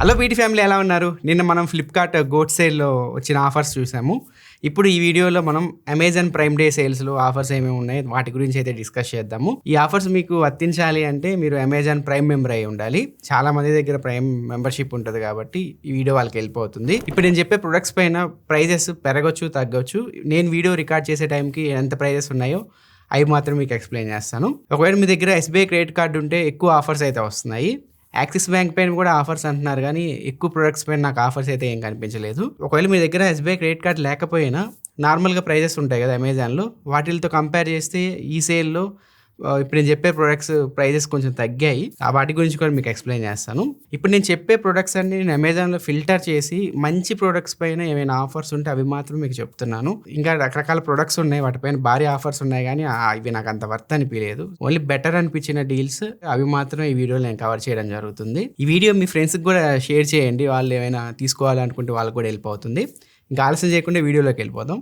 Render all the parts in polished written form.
Hello BT family, ఎలా ఉన్నారు? నిన్న మనం ఫ్లిప్కార్ట్ గోట్ సేల్లో వచ్చిన ఆఫర్స్ చూసాము. ఇప్పుడు ఈ వీడియోలో మనం అమెజాన్ ప్రైమ్ డే సేల్స్లో ఆఫర్స్ ఏమేమి ఉన్నాయి వాటి గురించి అయితే డిస్కస్ చేద్దాము. ఈ ఆఫర్స్ మీకు వర్తించాలి అంటే మీరు అమెజాన్ ప్రైమ్ మెంబర్ అయి ఉండాలి. చాలా మంది దగ్గర ప్రైమ్ మెంబర్షిప్ ఉంటుంది కాబట్టి ఈ వీడియో వాళ్ళకి వెళ్ళిపోతుంది. ఇప్పుడు నేను చెప్పే ప్రొడక్ట్స్ పైన ప్రైజెస్ పెరగచ్చు, తగ్గొచ్చు. నేను వీడియో రికార్డ్ చేసే టైంకి ఎంత ప్రైజెస్ ఉన్నాయో అవి మాత్రం మీకు ఎక్స్ప్లెయిన్ చేస్తాను. ఒకవేళ మీ దగ్గర ఎస్బీఐ క్రెడిట్ కార్డు ఉంటే ఎక్కువ ఆఫర్స్ అయితే వస్తున్నాయి. యాక్సిస్ బ్యాంక్ పైన కూడా ఆఫర్స్ అంటున్నారు, కానీ ఎక్కువ ప్రొడక్ట్స్ పైన నాకు ఆఫర్స్ అయితే ఏం కనిపించలేదు. ఒకవేళ మీ దగ్గర ఎస్బీఐ క్రెడిట్ కార్డ్ లేకపోయినా నార్మల్గా ప్రైజెస్ ఉంటాయి కదా అమెజాన్లో, వాటితో కంపేర్ చేస్తే ఈ సేల్లో ఇప్పుడు నేను చెప్పే ప్రొడక్ట్స్ ప్రైజెస్ కొంచెం తగ్గాయి. వాటి గురించి కూడా మీకు ఎక్స్ప్లెయిన్ చేస్తాను. ఇప్పుడు నేను చెప్పే ప్రొడక్ట్స్ అన్ని నేను అమెజాన్లో ఫిల్టర్ చేసి మంచి ప్రొడక్ట్స్ పైన ఏమైనా ఆఫర్స్ ఉంటే అవి మాత్రం మీకు చెప్తున్నాను. ఇంకా రకరకాల ప్రొడక్ట్స్ ఉన్నాయి, వాటిపైన భారీ ఆఫర్స్ ఉన్నాయి, కానీ ఇవి నాకు అంత వర్త్ అనిపించలేదు. ఓన్లీ బెటర్ అనిపించిన డీల్స్ అవి మాత్రం ఈ వీడియోలో నేను కవర్ చేయడం జరుగుతుంది. ఈ వీడియో మీ ఫ్రెండ్స్కి కూడా షేర్ చేయండి, వాళ్ళు ఏమైనా తీసుకోవాలనుకుంటే వాళ్ళకి కూడా వెళ్ళిపోతుంది. ఇంకా ఆలస్యం చేయకుండా వీడియోలోకి వెళ్ళిపోదాం.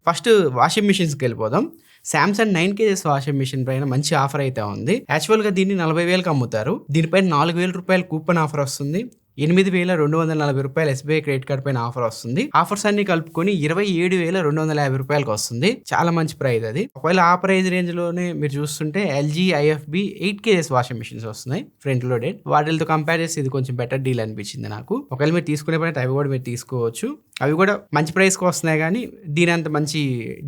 ఫస్ట్ వాషింగ్ మిషన్స్కి వెళ్ళిపోదాం. శాంసంగ్ 9 kgs వాషింగ్ మిషన్ పైన మంచి ఆఫర్ అయితే ఉంది. యాక్చువల్గా దీన్ని 40,000కి అమ్ముతారు. దీనిపైన 4,000 రూపాయల కూపన్ ఆఫర్ వస్తుంది. 8,240 రూపాయలు ఎస్బీఐ క్రెడిట్ కార్డ్ పైన ఆఫర్ వస్తుంది. ఆఫర్స్ అన్ని కలుపుకొని 27,250 రూపాయలకు వస్తుంది. చాలా మంచి ప్రైస్ అది. ఒకవేళ ఆ ప్రైస్ రేంజ్ లోనే మీరు చూస్తుంటే LG IFB 8 kgs washing machines వస్తున్నాయి ఫ్రంట్ లోడెడ్. వాటితో కంపేర్ చేసి ఇది కొంచెం బెటర్ డీల్ అనిపించింది నాకు. ఒకవేళ మీరు తీసుకునే పని అవి కూడా మీరు తీసుకోవచ్చు. అవి కూడా మంచి ప్రైస్కి వస్తున్నాయి, కానీ దీని అంత మంచి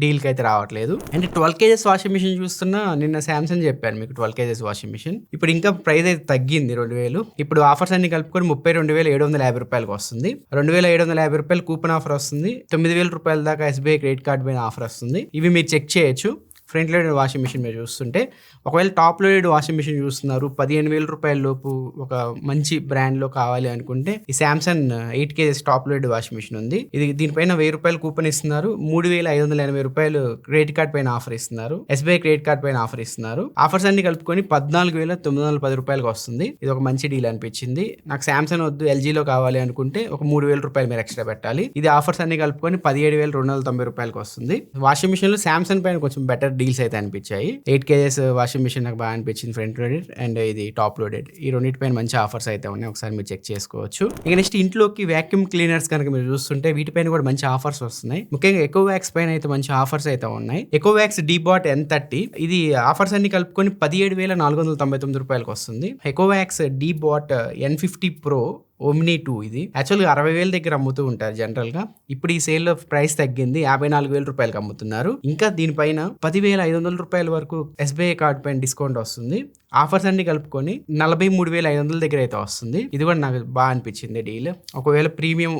డీల్కి అయితే రావట్లేదు. అంటే 12 kgs వాషింగ్ మిషన్ చూస్తున్నా, నిన్న శాంసంగ్ చెప్పాను మీకు 12 kgs వాషింగ్ మిషన్. ఇప్పుడు ఇంకా ప్రైస్ అయితే తగ్గింది 2,000. ఇప్పుడు ఆఫర్స్ అన్ని కలుపుకొని 32,750 రూపాయలకు వస్తుంది. 2,750 రూపాయలు కూపన్ ఆఫర్ వస్తుంది. 9,000 రూపాయల దాకా ఎస్బీఐ క్రెడిట్ కార్డ్ పైన ఆఫర్ వస్తుంది. ఇవి మీరు చెక్ చేయొచ్చు. ఫ్రంట్ లోడెడ్ వాషింగ్ మిషన్ మీరు చూస్తుంటే, ఒకవేళ టాప్ లోడెడ్ వాషింగ్ మిషన్ చూస్తున్నారు 15,000 రూపాయల లోపు ఒక మంచి బ్రాండ్లో కావాలి అనుకుంటే ఈ Samsung 8 kgs top loaded washing machine ఉంది. ఇది దీనిపైన 1,000 రూపాయలు కూపన్ ఇస్తున్నారు. 3,580 రూపాయలు క్రెడిట్ కార్డ్ పైన ఆఫర్ ఇస్తున్నారు. ఎస్బీఐ క్రెడిట్ కార్డ్ పైన ఆఫర్ ఇస్తున్నారు. ఆఫర్స్ అన్ని కలుపుకొని 14,910 రూపాయలకు వస్తుంది. ఇది ఒక మంచి డీల్ అనిపించింది నాకు. శాంసంగ్ వద్దు, ఎల్జీలో కావాలి అనుకుంటే ఒక 3,000 రూపాయలు మీరు ఎక్స్ట్రా పెట్టాలి. ఇది ఆఫర్స్ అన్ని కలుపుకొని 17,290 రూపాయలకు వస్తుంది. వాషింగ్ మిషన్ లో శాంసంగ్ పైన కొంచెం బెటర్ డీల్స్ అయితే అనిపించాయి. 8 kgs వాషింగ్ మిషన్ నాకు బాగా అనిపించింది, ఫ్రంట్ లోడెడ్ అండ్ ఇది టాప్ లోడెడ్. ఈ రెండింటిపైన మంచి ఆఫర్స్ అయితే ఉన్నాయి, ఒకసారి మీరు చెక్ చేసుకోవచ్చు. ఇక నెక్స్ట్ ఇంట్లోకి వ్యాక్యూమ్ క్లీనర్స్ కనుక మీరు చూస్తుంటే వీటిపైన కూడా మంచి ఆఫర్స్ వస్తున్నాయి. ముఖ్యంగా ఎకోవాక్స్ పైన అయితే మంచి ఆఫర్స్ అయితే ఉన్నాయి. ఎకోవాక్స్ డీబాట్ N30 ఇది ఆఫర్స్ అన్ని కలుపుకొని 17,499 రూపాయలకు వస్తుంది. ఎకోవాక్స్ డీబాట్ N50 Pro ఓమ్ని 2 ఇది యాక్చువల్గా 60,000 దగ్గర అమ్ముతూ ఉంటారు జనరల్ గా. ఇప్పుడు ఈ సేల్ లో ప్రైస్ తగ్గింది, 54,000 రూపాయలకు అమ్ముతున్నారు. ఇంకా దీనిపైన 10,500 రూపాయల వరకు ఎస్బీఐ కార్డ్ పైన డిస్కౌంట్ వస్తుంది. ఆఫర్స్ అన్ని కలుపుకొని 43,500 దగ్గర అయితే వస్తుంది. ఇది కూడా నాకు బాగా అనిపించింది డీల్. ఒకవేళ ప్రీమియం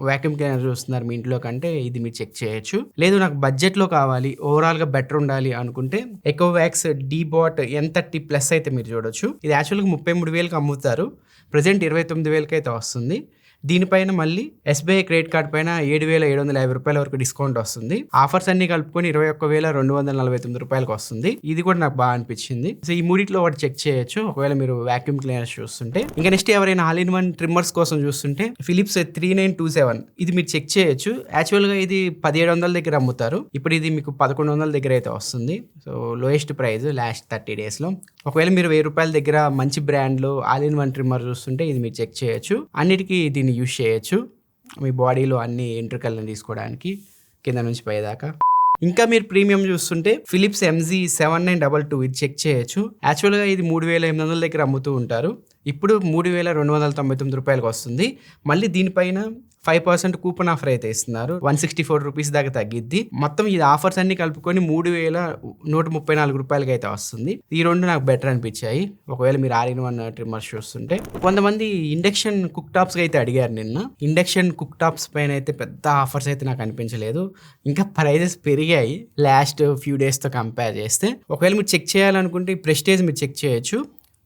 వ్యాక్యూమ్ క్లీనర్ చూస్తున్నారు మీ ఇంట్లో కంటే ఇది మీరు చెక్ చేయొచ్చు. లేదు నాకు బడ్జెట్ లో కావాలి, ఓవరాల్ గా బెటర్ ఉండాలి అనుకుంటే ఎకోవాక్స్ డీబాట్ N30 ప్లస్ అయితే మీరు చూడొచ్చు. ఇది యాక్చువల్గా 33,000కి అమ్ముతారు, ప్రజెంట్ 29,000కి అయితే వస్తుంది. దీనిపైన మళ్ళీ ఎస్బీఐ క్రెడిట్ కార్డ్ పైన 7,750 రూపాయల వరకు డిస్కౌంట్ వస్తుంది. ఆఫర్స్ అన్ని కలుపుకొని 21,249 రూపాయలకు వస్తుంది. ఇది కూడా నాకు బాగా అనిపించింది. సో ఈ మూడిట్లో ఒకటి చెక్ చేయొచ్చు ఒకవేళ మీరు వ్యాక్యూమ్ క్లీనర్స్ చూస్తుంటే. ఇంకా నెక్స్ట్ ఎవరైనా ఆల్ ఇన్ వన్ ట్రిమ్మర్స్ కోసం చూస్తుంటే ఫిలిప్స్ 3927 ఇది మీరు చెక్ చేయొచ్చు. యాక్చువల్ గా ఇది 1,700 దగ్గర అమ్ముతారు, ఇప్పుడు ఇది మీకు 1,100 దగ్గర అయితే వస్తుంది. So lowest price last 30 days లో. ఒకవేళ మీరు 1,000 రూపాయల దగ్గర మంచి బ్రాండ్ లో ఆల్ ఇన్ వన్ ట్రిమ్మర్ చూస్తుంటే ఇది మీరు చెక్ చేయొచ్చు. అన్నిటికీ దీన్ని యూజ్ చేయొచ్చు మీ బాడీలో అన్ని ఎంట్రుకలను తీసుకోవడానికి కింద నుంచి పైదాకా. ఇంకా మీరు ప్రీమియం చూస్తుంటే ఫిలిప్స్ MZ7922 ఇది చెక్ చేయొచ్చు. యాక్చువల్గా ఇది 3,800 దగ్గర అమ్ముతూ ఉంటారు, ఇప్పుడు 3,299 రూపాయలకు వస్తుంది. మళ్ళీ దీనిపైన 5% కూపన్ ఆఫర్ అయితే ఇస్తున్నారు. 164 రూపీస్ దాకా తగ్గిద్ది. మొత్తం ఇది ఆఫర్స్ అన్ని కలుపుకొని 3,134 రూపాయలకి అయితే వస్తుంది. ఈ రెండు నాకు బెటర్ అనిపించాయి ఒకవేళ మీరు ఆల్ ఇన్ వన్ ట్రిమ్మర్స్ చూస్తుంటే. కొంతమంది ఇండక్షన్ కుక్ టాప్స్ అయితే అడిగారు నిన్న. ఇండక్షన్ కుక్ టాప్స్ పైన అయితే పెద్ద ఆఫర్స్ అయితే నాకు అనిపించలేదు, ఇంకా ప్రైజెస్ పెరిగాయి లాస్ట్ ఫ్యూ డేస్తో కంపేర్ చేస్తే. ఒకవేళ మీరు చెక్ చేయాలనుకుంటే ఈ ప్రెస్టేజ్ మీరు చెక్ చేయొచ్చు.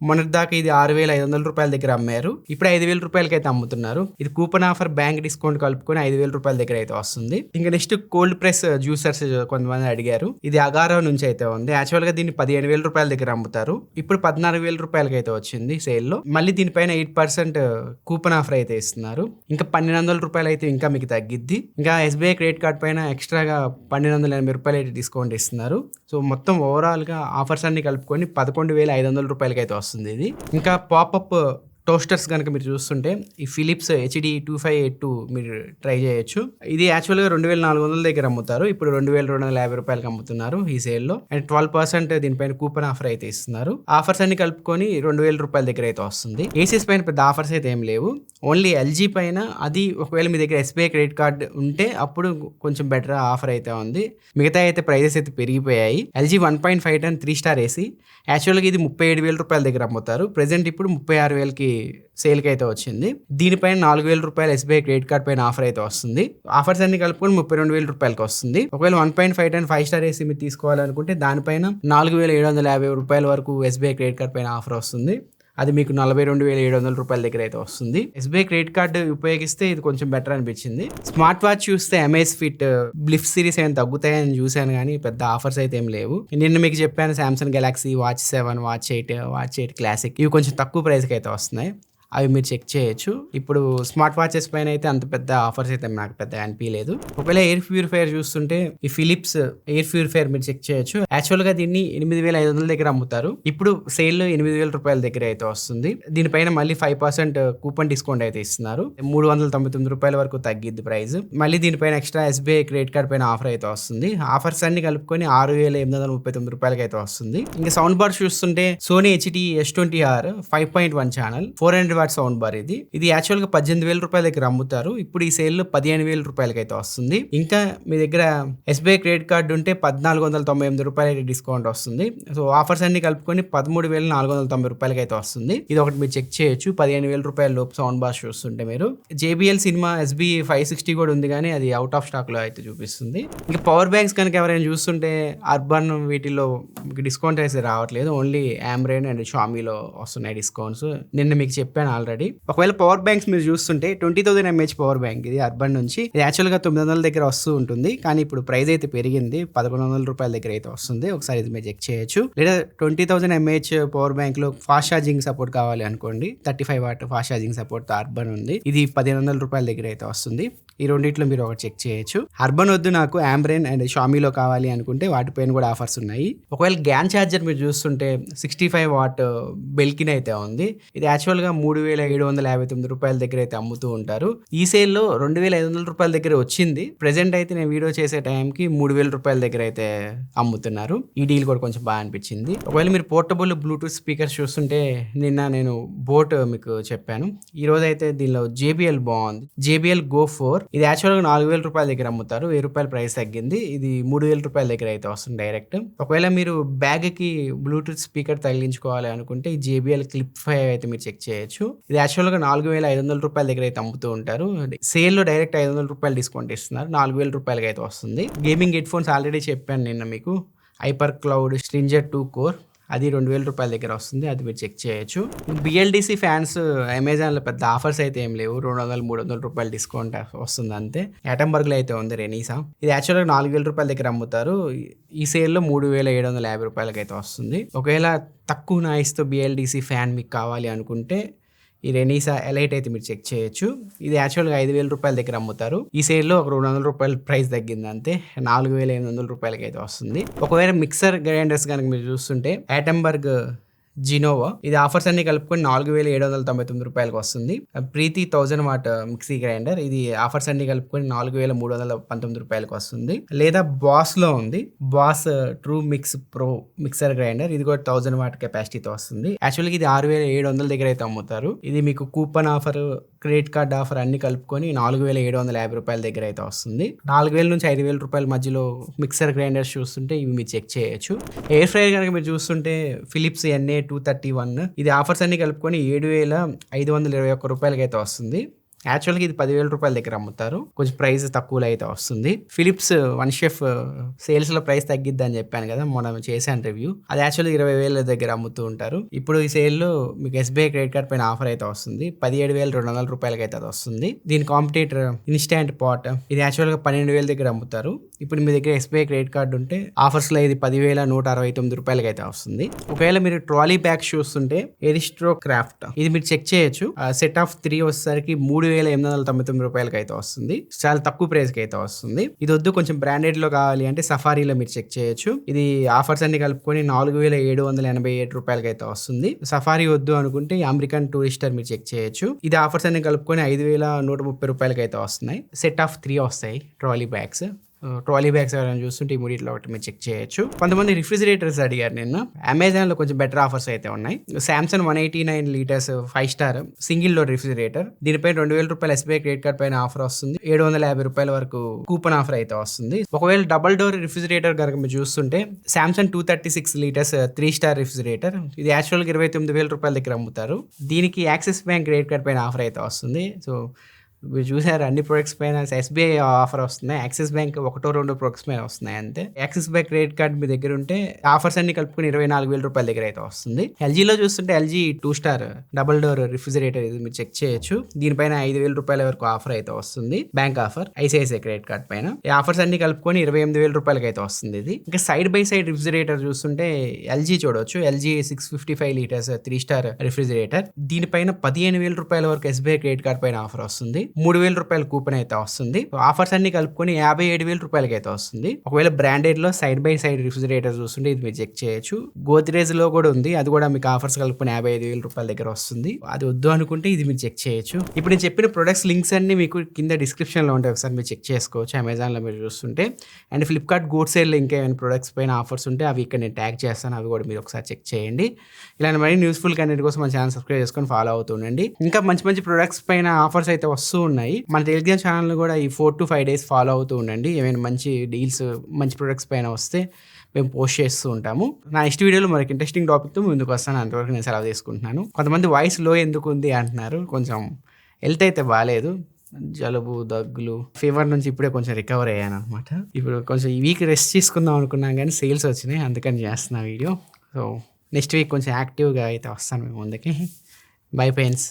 మొన్నటి దాకా ఇది 6,500 రూపాయల దగ్గర అమ్మారు, ఇప్పుడు 5,000 రూపాయలకి అయితే అమ్ముతున్నారు. ఇది కూపన్ ఆఫర్ బ్యాంక్ డిస్కౌంట్ కలుపుకొని 5,000 రూపాయల దగ్గర అయితే వస్తుంది. ఇంకా నెక్స్ట్ కోల్డ్ ప్రెస్ జ్యూసర్స్ కొంతమంది అడిగారు. ఇది అగారో నుంచి అయితే ఉంది. యాక్చువల్ గా దీన్ని 15,000 రూపాయల దగ్గర అమ్ముతారు, ఇప్పుడు 14,000 రూపాయలకి అయితే వచ్చింది సేల్ లో. మళ్ళీ దీనిపైన 8% కూపన్ ఆఫర్ అయితే ఇస్తున్నారు. ఇంకా 1,200 రూపాయలు అయితే ఇంకా మీకు తగ్గిద్ది. ఇంకా ఎస్బీఐ క్రెడిట్ కార్డ్ పైన ఎక్స్ట్రాగా 1,280 రూపాయలు అయితే డిస్కౌంట్ ఇస్తున్నారు. సో మొత్తం ఓవరాల్ గా ఆఫర్స్ అన్ని కలుపుకొని 11,500 రూపాయలకి అయితే వస్తుంది. వస్తుంది ఇది. ఇంకా పాపప్ టోస్టర్స్ కనుక మీరు చూస్తుంటే ఈ ఫిలిప్స్ HD 2582 మీరు ట్రై చేయొచ్చు. ఇది యాక్చువల్గా 2400 దగ్గర అమ్ముతారు, ఇప్పుడు 2250 రూపాయలకి అమ్ముతున్నారు ఈ సేల్లో. అండ్ 12% దీనిపైన కూపన్ ఆఫర్ అయితే ఇస్తున్నారు. ఆఫర్స్ అన్ని కలుపుకొని 2000 రూపాయల దగ్గర అయితే వస్తుంది. ఏసీస్ పైన పెద్ద ఆఫర్స్ అయితే ఏం లేవు, ఓన్లీ LG పైన. అది ఒకవేళ మీ దగ్గర SBI క్రెడిట్ కార్డ్ ఉంటే అప్పుడు కొంచెం బెటర్ ఆఫర్ అయితే ఉంది. మిగతా అయితే ప్రైజెస్ అయితే పెరిగిపోయాయి. LG 1.5 టన్ 3 స్టార్ ఏసీ యాక్చువల్గా ఇది 37,000 రూపాయల దగ్గర అమ్ముతారు, ప్రెసెంట్ ఇప్పుడు 36,000కి సేల్కి అయితే వచ్చింది. దీనిపైన 4,000 రూపాయలు SBI క్రెడిట్ కార్డ్ పైన ఆఫర్ అయితే వస్తుంది. ఆఫర్స్ అన్ని కలుపుకొని 32,000 రూపాయలకి వస్తుంది. ఒకవేళ 1.5 టన్ 5 స్టార్ ఏసీ మీరు తీసుకోవాలనుకుంటే దానిపైన 4,750 రూపాయల వరకు SBI క్రెడిట్ కార్డ్ పైన ఆఫర్ వస్తుంది. అది మీకు 42,700 రూపాయల దగ్గర అయితే వస్తుంది. SBI క్రెడిట్ కార్డు ఉపయోగిస్తే ఇది కొంచెం బెటర్ అనిపించింది. స్మార్ట్ వాచ్ చూస్తే Amazfit బ్లిఫ్ సిరీస్ ఏమైనా తగ్గుతాయని చూశాను, కానీ పెద్ద ఆఫర్స్ అయితే ఏం లేవు. నిన్న మీకు చెప్పాను Samsung Galaxy Watch 7, Watch 8, Watch 8 classic ఇవి కొంచెం తక్కువ ప్రైస్కి అయితే వస్తున్నాయి, అవి మీరు చెక్ చేయొచ్చు. ఇప్పుడు స్మార్ట్ వాచెస్ పైన అయితే అంత పెద్ద ఆఫర్స్ అయితే నాకు పెద్దగా అనిపించలేదు. ఒకవేళ ఎయిర్ ప్యూరిఫైయర్ చూస్తుంటే ఈ ఫిలిప్స్ ఎయిర్ ప్యూరిఫైయర్ మీరు చెక్ చేయొచ్చు. యాక్చువల్గా దీన్ని 8,500 దగ్గర అమ్ముతారు, ఇప్పుడు సేల్లో 8,000 రూపాయల దగ్గర అయితే వస్తుంది. దీనిపైన మళ్ళీ 5% కూపన్ డిస్కౌంట్ అయితే ఇస్తున్నారు, 399 రూపాయల వరకు తగ్గిద్ది ప్రైస్. మళ్ళీ దీనిపైన ఎక్స్ట్రా SBI క్రెడిట్ కార్డ్ పైన ఆఫర్ అయితే వస్తుంది. ఆఫర్స్ అన్ని కలుపుకొని 6,839 రూపాయలకి అయితే వస్తుంది. ఇంకా సౌండ్ బార్ చూస్తుంటే Sony HD S20R 5.1 channel 400 watt sound bar. ఇది యాక్చువల్గా 18,000 రూపాయల దగ్గర అమ్ముతారు, ఇప్పుడు ఈ సేల్లో 15,000 రూపాయలకి అయితే వస్తుంది. ఇంకా మీ దగ్గర SBI క్రెడిట్ కార్డు ఉంటే 1,498 రూపాయలకి డిస్కౌంట్ వస్తుంది. సో ఆఫర్స్ అన్ని కలుపుకొని 13,490 రూపాయలకి అయితే వస్తుంది. ఇది ఒకటి మీరు చెక్ చేయొచ్చు. 15,000 రూపాయల లోపు సౌండ్ బార్ చూస్తుంటే మీరు. JBL సినిమా SB 560 కూడా ఉంది, కానీ అది అవుట్ ఆఫ్ స్టాక్ లో అయితే చూపిస్తుంది. ఇంకా పవర్ బ్యాంక్స్ కనుక ఎవరైనా చూస్తుంటే అర్బన్ వీటిలో మీకు డిస్కౌంట్ అయితే రావట్లేదు, ఓన్లీ ఆమ్రేన్ అండ్ షామీలో వస్తున్నాయి డిస్కౌంట్స్. నిన్న మీకు చెప్పాను ఆల్రెడీ. ఒకవేళ పవర్ బ్యాంక్స్ మీరు చూస్తుంటే 20,000 mAh పవర్ బ్యాంక్ ఇది అర్బన్ నుంచి. ఇది యాక్చువల్గా 900 దగ్గర వస్తూ ఉంటుంది, కానీ ఇప్పుడు ప్రైస్ అయితే పెరిగింది, 1,100 రూపాయల దగ్గర అయితే వస్తుంది. ఒకసారి ఇది మీరు చెక్ చేయొచ్చు. లేదా 20,000 mAh పవర్ బ్యాంక్ లో ఫాస్ట్ ఛార్జింగ్ సపోర్ట్ కావాలి అనుకోండి, 35 watt fast charging support urban ఉంది, ఇది 1,100 రూపాయల దగ్గర అయితే వస్తుంది. ఈ రెండిట్లో మీరు ఒకటి చెక్ చేయొచ్చు. అర్బన్ వద్దు, నాకు ఆమ్రేన్ అండ్ షామీలో కావాలి అనుకుంటే వాటిపైన కూడా ఆఫర్స్ ఉన్నాయి. ఒకవేళ గ్యాన్ ఛార్జర్ మీరు చూస్తుంటే 65 వాట్ బెల్కిన్ అయితే ఉంది. ఇది యాక్చువల్గా 3,759 రూపాయల దగ్గర అయితే అమ్ముతూ ఉంటారు. ఈ సేల్లో 2,500 రూపాయల దగ్గర వచ్చింది. ప్రెసెంట్ అయితే నేను వీడియో చేసే టైంకి 3,000 రూపాయల దగ్గర అయితే అమ్ముతున్నారు. ఈ డీల్ కూడా కొంచెం బాగా అనిపించింది. ఒకవేళ మీరు పోర్టబుల్ బ్లూటూత్ స్పీకర్స్ చూస్తుంటే నిన్న నేను బోట్ మీకు చెప్పాను, ఈ రోజు అయితే దీనిలో JBL బాగుంది. JBL Go 4 ఇది యాక్చువల్గా 4,000 రూపాయల దగ్గర అమ్ముతారు, 1,000 రూపాయల ప్రైస్ తగ్గింది. ఇది 3,000 రూపాయల దగ్గర అయితే వస్తుంది డైరెక్ట్. ఒకవేళ మీరు బ్యాగ్ కి బ్లూటూత్ స్పీకర్ తగిలించుకోవాలి అనుకుంటే ఈ JBL Clip 5 అయితే మీరు చెక్ చేయొచ్చు. ఇది యాక్చువల్గా 4,500 రూపాయల దగ్గర అయితే అమ్ముతూ ఉంటారు, సేల్లో డైరెక్ట్ 500 రూపాయలు డిస్కౌంట్ ఇస్తున్నారు, 4,000 రూపాయలకి అయితే వస్తుంది. గేమింగ్ హెడ్ ఫోన్స్ ఆల్రెడీ చెప్పాను నిన్న మీకు, హైపర్ క్లౌడ్ Stringer 2 కోర్, అది 2,000 రూపాయల దగ్గర వస్తుంది, అది మీరు చెక్ చేయొచ్చు. BLDC ఫ్యాన్స్ అమెజాన్లో పెద్ద ఆఫర్స్ అయితే ఏం లేవు, 200-300 రూపాయలు డిస్కౌంట్ వస్తుంది అంతే. యాటంబర్గ్లో అయితే ఉంది రెనీసా, ఇది యాక్చువల్గా 4,000 రూపాయల దగ్గర అమ్ముతారు, ఈ సేల్లో 3,750 రూపాయలకి అయితే వస్తుంది. ఒకవేళ తక్కువ నాయిస్తో BLDC ఫ్యాన్ మీకు కావాలి అనుకుంటే ఈ రెనీసా ఎలైట్ అయితే మీరు చెక్ చేయొచ్చు. ఇది యాక్చువల్గా 5,000 రూపాయల దగ్గర అమ్ముతారు, ఈ సేల్లో ఒక 200 రూపాయల ప్రైస్ తగ్గింది అంతే, 4,800 రూపాయలకి అయితే వస్తుంది. ఒకవేళ మిక్సర్ గ్రైండర్స్ కనుక మీరు చూస్తుంటే యాటంబర్గ్ జినోవా, ఇది ఆఫర్స్ అన్ని కలుపుకొని 4,799 రూపాయలకి వస్తుంది. ప్రీతి 1000 వాట్ మిక్సీ గ్రైండర్, ఇది ఆఫర్స్ అన్ని కలుపుకొని 4,319 రూపాయలకి వస్తుంది. లేదా బాస్ లో ఉంది, boss true mix pro mixer grinder, ఇది కూడా 1000 వాట్ కెపాసిటీతో వస్తుంది. యాక్చువల్గా ఇది 6,700 దగ్గర అయితే అమ్ముతారు. ఇది మీకు coupon offer, credit card offer అన్ని కలుపుకొని 4,750 రూపాయల దగ్గర అయితే వస్తుంది. 4,000 నుంచి 5,000 రూపాయల మధ్యలో మిక్సర్ గ్రైండర్స్ చూస్తుంటే ఇవి మీరు చెక్ చేయొచ్చు. ఎయిర్ ఫ్రైయర్ కనుక మీరు చూస్తుంటే ఫిలిప్స్ NA 231, ఇది ఆఫర్స్ అన్ని కలుపుకొని 7,521 రూపాయలకి అయితే వస్తుంది. యాక్చువల్గా ఇది 10,000 రూపాయల దగ్గర అమ్ముతారు, కొంచెం ప్రైస్ తక్కువలో అయితే వస్తుంది. ఫిలిప్స్ వన్ షెఫ్ సేల్స్ లో ప్రైస్ తగ్గిద్ది అని చెప్పాను కదా, మనం చేశాను రివ్యూ, అది యాక్చువల్గా 20,000 దగ్గర అమ్ముతూ ఉంటారు. ఇప్పుడు ఈ సేల్లో మీకు SBI క్రెడిట్ కార్డ్ పైన ఆఫర్ అయితే వస్తుంది, 17,200 రూపాయలకి అయితే అది వస్తుంది. దీని కాంపిటేటర్ ఇన్స్టాంట్ పాట్, ఇది యాక్చువల్గా 12,000 దగ్గర అమ్ముతారు. ఇప్పుడు మీ దగ్గర SBI క్రెడిట్ కార్డు ఉంటే ఆఫర్స్ లో ఇది 10,169 రూపాయలకి అయితే వస్తుంది. ఒకవేళ మీరు ట్రాలీ బ్యాగ్స్ చూస్తుంటే ఎరిస్ట్రో క్రాఫ్ట్, ఇది మీరు చెక్ చేయొచ్చు. సెట్ ఆఫ్ 3 వచ్చేసరికి 3,000 రూ. 3899 అయితే వస్తుంది. చాలా తక్కువ ప్రైస్కి అయితే వస్తుంది. ఇది వద్దు కొంచెం బ్రాండెడ్ లో కావాలి అంటే సఫారీలో మీరు చెక్ చేయొచ్చు. ఇది ఆఫర్స్ అన్ని కలుపుకొని రూ. 4787 అయితే వస్తుంది. సఫారీ వద్దు అనుకుంటే అమెరికన్ టూరిస్టర్ మీరు చెక్ చేయొచ్చు. ఇది ఆఫర్స్ అన్ని కలుపుకొని రూ. 5130 అయితే వస్తున్నాయి. సెట్ ఆఫ్ 3 వస్తాయి ట్రాలీ బ్యాగ్స్. ఎవరైనా చూస్తుంటే ఈ మూడిట్లో ఒకటి మీరు చెక్ చేయొచ్చు. కొంతమంది రిఫ్రిజిరేటర్స్ అడిగారు నిన్న. అమెజాన్ లో కొంచెం బెటర్ ఆఫర్స్ అయితే ఉన్నాయి. Samsung 189 litres 5 star single door refrigerator, దీనిపై రూ. 2000 SBI క్రెడిట్ కార్డ్ పైన ఆఫర్ వస్తుంది. రూ. 750 వరకు కూపన్ ఆఫర్ అయితే వస్తుంది. ఒకవేళ డబుల్ డోర్ రిఫ్రిజిరేటర్ కనుక మీరు చూస్తుంటే సామ్సంగ్ 236 లీటర్స్ 3 స్టార్ రిఫ్రిజిరేటర్, ఇది యాక్చువల్గా రూ. 29,000 దగ్గర అమ్ముతారు. దీనికి యాక్సిస్ బ్యాంక్ క్రెడిట్ కార్డ్ పైన ఆఫర్ అయితే వస్తుంది. సో మీరు చూసారు అన్ని ప్రొడక్ట్స్ పైన SBI ఆఫర్ వస్తున్నాయి. యాక్సిస్ బ్యాంక్ 1-2 ప్రొడక్ట్స్ పైన వస్తున్నాయి అంతే. యాక్సిస్ బ్యాంక్ క్రెడిట్ కార్డ్ మీ దగ్గర ఉంటే ఆఫర్స్ అన్ని కలుపుకుని రూ. 24,000 దగ్గర అయితే వస్తుంది. LGలో చూస్తుంటే LG 2 star double door refrigerator ఇది మీరు చెక్ చేయొచ్చు. దీనిపైన రూ. 5,000 వరకు ఆఫర్ అయితే వస్తుంది. Bank offer ICICI credit card పైన. ఈ ఆఫర్స్ అన్ని కలుపుకొని రూ. 28,000 అయితే వస్తుంది. ఇది ఇంకా సైడ్ బై సైడ్ రిఫ్రిజిరేటర్ చూస్తుంటే LG చూడవచ్చు. LG 655 లీటర్స్ 3 స్టార్ రిఫ్రిజిరేటర్, దీనిపైన రూ. 15,000 వరకు SBI క్రెడిట్ కార్డ్ పైన ఆఫర్ వస్తుంది. రూ. 3,000 కూపన్ అయితే వస్తుంది. ఆఫర్స్ అన్ని కలుపుకొని రూ. 57,000 అయితే వస్తుంది. ఒకవేళ బ్రాండెడ్ లో సైడ్ బై సైడ్ రిఫ్రిజిరేటర్ చూస్తుంటే ఇది మీరు చెక్ చేయొచ్చు. గోద్రేజ్ లో కూడా ఉంది, అది కూడా మీకు ఆఫర్స్ కలుపుకొని రూ. 55,000 దగ్గర వస్తుంది. అది వద్దు అనుకుంటే ఇది మీరు చెక్ చేయొచ్చు. ఇప్పుడు నేను చెప్పిన ప్రొడక్ట్స్ లింక్స్ అన్ని మీకు కింద డిస్క్రిప్షన్ లో ఉంటాయి, ఒకసారి మీరు చెక్ చేసుకోవచ్చు. అమెజాన్ లో మీరు చూస్తుంటే అండ్ ఫ్లిప్కార్ట్ గూడ్ సేల్ లో ఇంకా ఏమైనా ప్రొడక్ట్స్ పైన ఆఫర్స్ ఉంటే అవి ఇక్కడ నేను ట్యాగ్ చేస్తాను, అవి కూడా మీరు ఒకసారి చెక్ చేయండి. ఇలాంటి మరీ యూస్ఫుల్ కంటెంట్ కోసం మన ఛానల్ సబ్స్క్రైబ్ చేసుకొని ఫాలో అవుతుండండి. ఇంకా మంచి మంచి ప్రొడక్ట్స్ పైన ఆఫర్స్ అయితే వస్తూ ఉన్నాయి. మన టెలిగ్రామ్ ఛానల్ కూడా ఈ 4 to 5 days ఫాలో అవుతూ ఉండండి. ఏమైనా మంచి డీల్స్ మంచి ప్రొడక్ట్స్ పైన వస్తే మేము పోస్ట్ చేస్తూ ఉంటాము. నా నెక్స్ట్ వీడియోలో మనకి ఇంట్రెస్టింగ్ టాపిక్తో ముందుకు వస్తాను. అంతవరకు నేను సెలవు తీసుకుంటున్నాను. కొంతమంది వాయిస్ లో ఎందుకు ఉంది అంటున్నారు. కొంచెం హెల్త్ అయితే బాగాలేదు, జలుబు దగ్గులు ఫీవర్ నుంచి ఇప్పుడే కొంచెం రికవర్ అయ్యాను అనమాట. ఇప్పుడు కొంచెం ఈ వీక్ రెస్ట్ తీసుకుందాం అనుకున్నాం కానీ సేల్స్ వచ్చినాయి, అందుకని చేస్తున్నా వీడియో. సో నెక్స్ట్ వీక్ కొంచెం యాక్టివ్గా అయితే వస్తాను మేము ముందుకి. Bye friends.